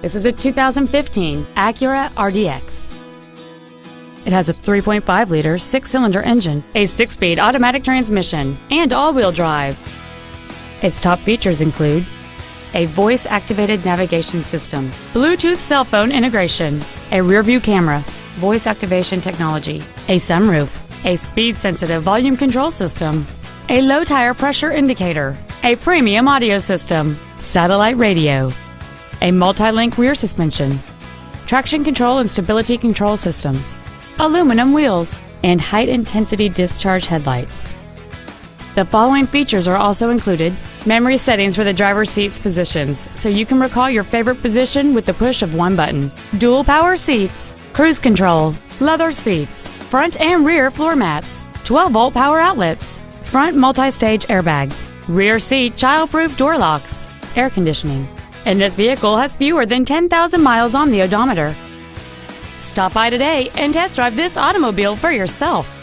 This is a 2015 Acura RDX. It has a 3.5-liter 6-cylinder engine, a 6-speed automatic transmission, and all-wheel drive. Its top features include a voice-activated navigation system, Bluetooth cell phone integration, a rear-view camera, voice activation technology, a sunroof, a speed-sensitive volume control system, a low-tire pressure indicator, a premium audio system, satellite radio, a multi-link rear suspension, traction control and stability control systems, aluminum wheels, and high-intensity discharge headlights. The following features are also included: memory settings for the driver's seat's positions, so you can recall your favorite position with the push of one button, dual power seats, cruise control, leather seats, front and rear floor mats, 12-volt power outlets, front multi-stage airbags, rear seat child-proof door locks, air conditioning, and this vehicle has fewer than 10,000 miles on the odometer. Stop by today and test drive this automobile for yourself.